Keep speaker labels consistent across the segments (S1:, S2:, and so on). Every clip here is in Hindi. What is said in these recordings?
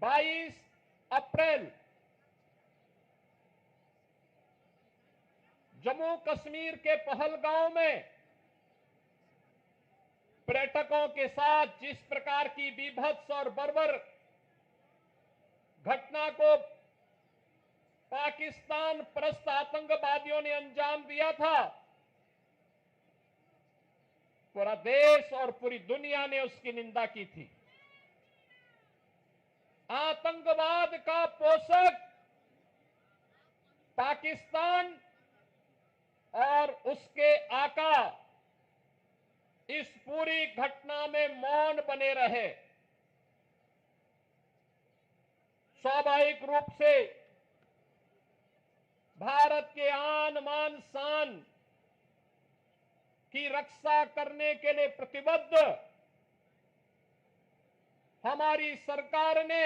S1: 22 अप्रैल जम्मू कश्मीर के पहलगांव में पर्यटकों के साथ जिस प्रकार की बीभत्स और बर्बर घटना को पाकिस्तान परस्त आतंकवादियों ने अंजाम दिया था, पूरा देश और पूरी दुनिया ने उसकी निंदा की थी। आतंकवाद का पोषक पाकिस्तान और उसके आका इस पूरी घटना में मौन बने रहे। स्वाभाविक रूप से भारत के आन मान शान की रक्षा करने के लिए प्रतिबद्ध हमारी सरकार ने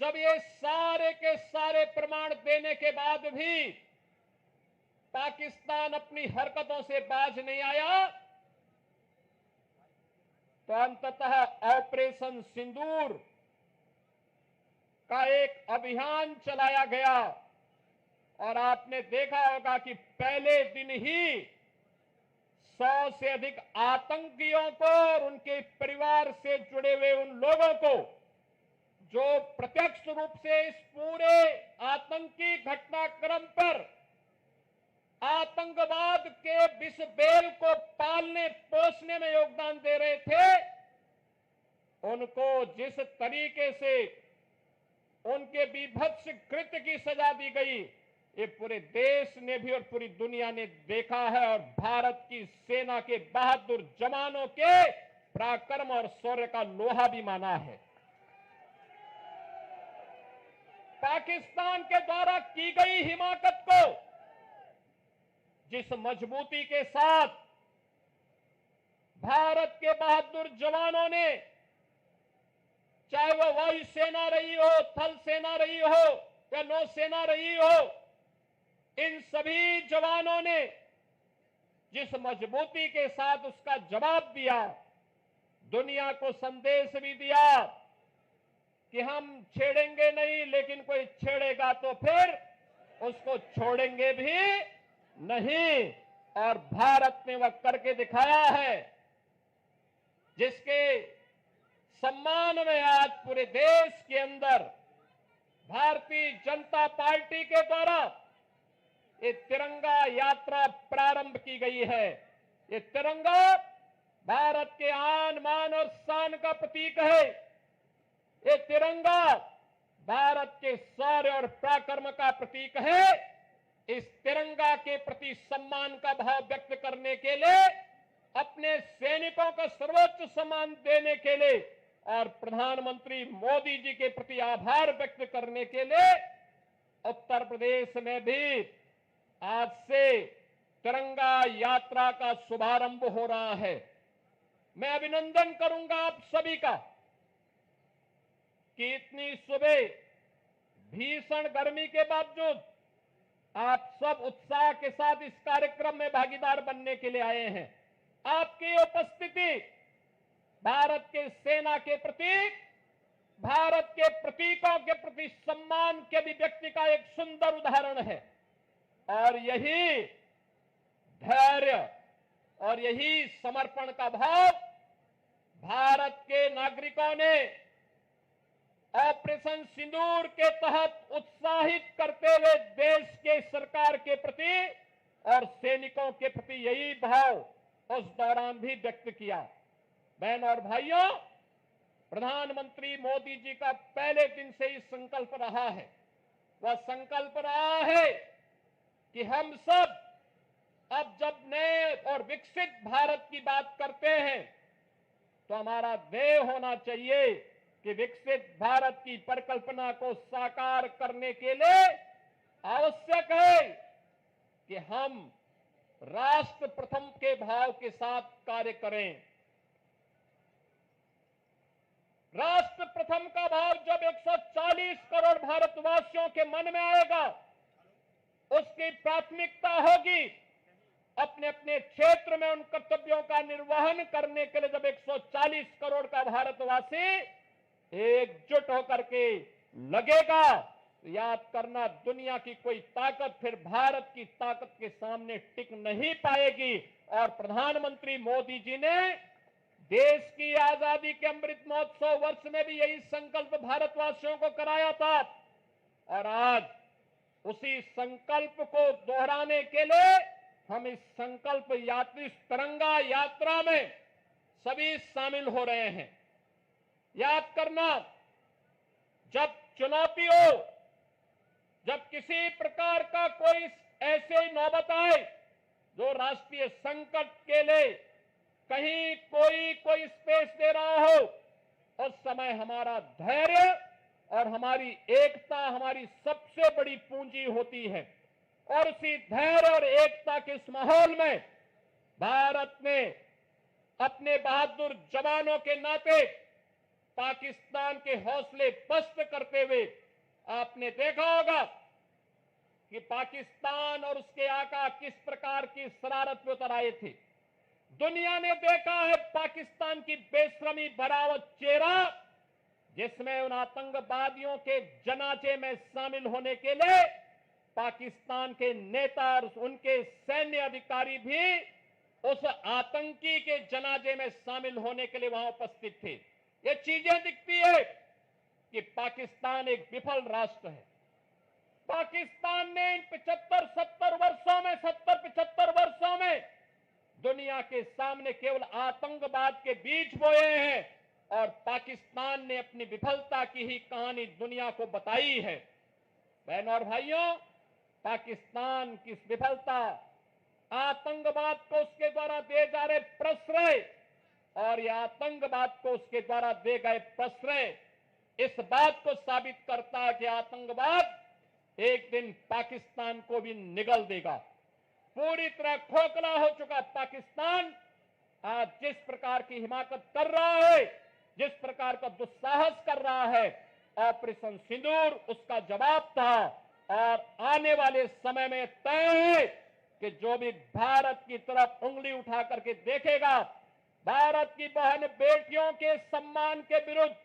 S1: जब ये सारे के सारे प्रमाण देने के बाद भी पाकिस्तान अपनी हरकतों से बाज नहीं आया, तो अंततः ऑपरेशन सिंदूर का एक अभियान चलाया गया और आपने देखा होगा कि पहले दिन ही 100 से अधिक आतंकियों को और उनके परिवार से जुड़े हुए उन लोगों को जो प्रत्यक्ष रूप से इस पूरे आतंकी घटनाक्रम पर आतंकवाद के विष बेल को पालने पोषने में योगदान दे रहे थे, उनको जिस तरीके से उनके बीभत्स कृत्य की सजा दी गई, ये पूरे देश ने भी और पूरी दुनिया ने देखा है और भारत की सेना के बहादुर जवानों के पराक्रम और शौर्य का लोहा भी माना है। पाकिस्तान के द्वारा की गई हिमाकत को जिस मजबूती के साथ भारत के बहादुर जवानों ने, चाहे वह वायुसेना रही हो, थल सेना रही हो या नौसेना रही हो, इन सभी जवानों ने जिस मजबूती के साथ उसका जवाब दिया, दुनिया को संदेश भी दिया कि हम छेड़ेंगे नहीं, लेकिन कोई छेड़ेगा तो फिर उसको छोड़ेंगे भी नहीं। और भारत ने वह करके दिखाया है, जिसके सम्मान में आज पूरे देश के अंदर भारतीय जनता पार्टी के द्वारा ये तिरंगा यात्रा प्रारंभ की गई है। ये तिरंगा भारत के आन मान और शान का प्रतीक है। ये तिरंगा भारत के शौर्य और पराक्रम का प्रतीक है। इस तिरंगा के प्रति सम्मान का भाव व्यक्त करने के लिए, अपने सैनिकों को सर्वोच्च सम्मान देने के लिए और प्रधानमंत्री मोदी जी के प्रति आभार व्यक्त करने के लिए उत्तर प्रदेश में भी आज से तिरंगा यात्रा का शुभारंभ हो रहा है। मैं अभिनंदन करूंगा आप सभी का कि इतनी सुबह भीषण गर्मी के बावजूद आप सब उत्साह के साथ इस कार्यक्रम में भागीदार बनने के लिए आए हैं। आपकी उपस्थिति भारत के सेना के प्रतीक, भारत के प्रतीकों के प्रति सम्मान के अभिव्यक्ति का एक सुंदर उदाहरण है। और यही धैर्य और यही समर्पण का भाव भारत के नागरिकों ने ऑपरेशन सिंदूर के तहत उत्साहित करते हुए देश के सरकार के प्रति और सैनिकों के प्रति यही भाव उस दौरान भी व्यक्त किया। बहन और भाइयों, प्रधानमंत्री मोदी जी का पहले दिन से ही संकल्प रहा है, वह संकल्प रहा है कि हम सब अब जब नए और विकसित भारत की बात करते हैं तो हमारा ध्येय होना चाहिए कि विकसित भारत की परिकल्पना को साकार करने के लिए आवश्यक है कि हम राष्ट्र प्रथम के भाव के साथ कार्य करें। राष्ट्र प्रथम का भाव जब 140 करोड़ भारतवासियों के मन में आएगा, उसकी प्राथमिकता होगी अपने अपने क्षेत्र में उन कर्तव्यों का निर्वहन करने के लिए। जब 140 करोड़ का भारतवासी एकजुट होकर के लगेगा, तो याद करना दुनिया की कोई ताकत फिर भारत की ताकत के सामने टिक नहीं पाएगी। और प्रधानमंत्री मोदी जी ने देश की आजादी के अमृत महोत्सव वर्ष में भी यही संकल्प भारतवासियों को कराया था। और आज उसी संकल्प को दोहराने के लिए हम इस संकल्प यात्री तिरंगा यात्रा में सभी शामिल हो रहे हैं। याद करना, जब चुनौती हो, जब किसी प्रकार का कोई ऐसे नौबत आए जो राष्ट्रीय संकट के लिए कहीं कोई स्पेस दे रहा हो, उस समय हमारा धैर्य और हमारी एकता हमारी सबसे बड़ी पूंजी होती है। और उसी धैर्य और एकता के इस माहौल में भारत ने अपने बहादुर जवानों के नाते पाकिस्तान के हौसले पस्त करते हुए, आपने देखा होगा कि पाकिस्तान और उसके आका किस प्रकार की शरारत में उतर आए थे। दुनिया ने देखा है पाकिस्तान की बेशरमी भरा हुआ चेहरा, जिसमें उन आतंकवादियों के जनाजे में शामिल होने के लिए पाकिस्तान के नेता और उनके सैन्य अधिकारी भी उस आतंकी के जनाजे में शामिल होने के लिए वहां उपस्थित थे। ये चीजें दिखती है कि पाकिस्तान एक विफल राष्ट्र है। पाकिस्तान ने इन 75 वर्षों में दुनिया के सामने केवल आतंकवाद के बीज बोए हैं और पाकिस्तान ने अपनी विफलता की ही कहानी दुनिया को बताई है। बहनों और भाइयों, पाकिस्तान की विफलता, आतंकवाद को उसके द्वारा दिए जा रहे प्रश्रय और यह आतंकवाद को उसके द्वारा दिए गए प्रश्रय इस बात को साबित करता है कि आतंकवाद एक दिन पाकिस्तान को भी निगल देगा। पूरी तरह खोखला हो चुका पाकिस्तान आज जिस प्रकार की हिमाकत कर रहा है, जिस प्रकार का दुस्साहस कर रहा है, ऑपरेशन सिंदूर उसका जवाब था। और आने वाले समय में तय है कि जो भी भारत की तरफ उंगली उठा करके देखेगा, भारत की बहन बेटियों के सम्मान के विरुद्ध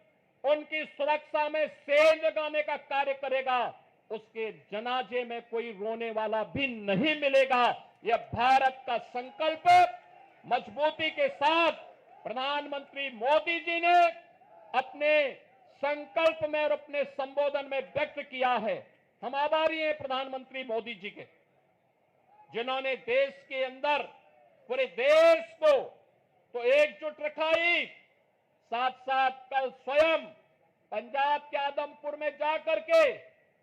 S1: उनकी सुरक्षा में सेंध लगाने का कार्य करेगा, उसके जनाजे में कोई रोने वाला भी नहीं मिलेगा। यह भारत का संकल्प मजबूती के साथ प्रधानमंत्री मोदी जी ने अपने संकल्प में और अपने संबोधन में व्यक्त किया है। हम आभारी हैं प्रधानमंत्री मोदी जी के, जिन्होंने देश के अंदर पूरे देश को तो एकजुट रखा ही, साथ साथ कल स्वयं पंजाब के आदमपुर में जाकर के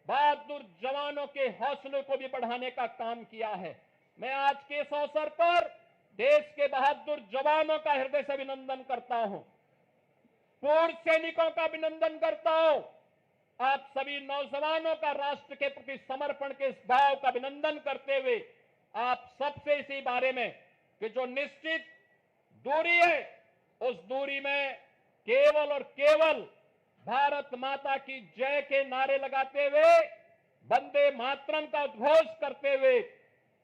S1: बहादुर जवानों के हौसले को भी बढ़ाने का काम किया है। मैं आज के इस अवसर पर देश के बहादुर जवानों का हृदय से अभिनंदन करता हूं, पूर्व सैनिकों का अभिनंदन करता हूं। आप सभी नौजवानों का राष्ट्र के प्रति समर्पण के इस भाव का अभिनंदन करते हुए आप सबसे इसी बारे में कि जो निश्चित दूरी है, उस दूरी में केवल और केवल भारत माता की जय के नारे लगाते हुए, वंदे मातरम का उद्घोष करते हुए,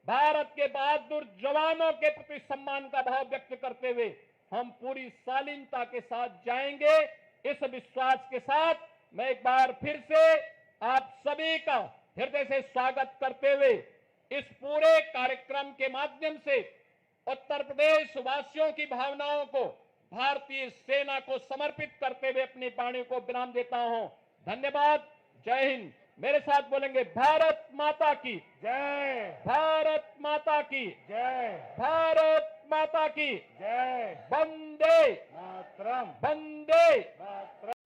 S1: भारत के बहादुर जवानों के प्रति सम्मान का भाव व्यक्त करते हुए हम पूरी शालीनता के साथ जाएंगे। इस विश्वास के साथ मैं एक बार फिर से आप सभी का हृदय से स्वागत करते हुए इस पूरे कार्यक्रम के माध्यम से उत्तर प्रदेश वासियों की भावनाओं को भारतीय सेना को समर्पित करते हुए अपनी वाणी को विराम देता हूं। धन्यवाद। जय हिंद। मेरे साथ बोलेंगे भारत माता की
S2: जय,
S1: भारत माता की
S2: जय,
S1: भारत माता की
S2: जय,
S1: वंदे
S2: मातरम,
S1: वंदे
S2: मातरम।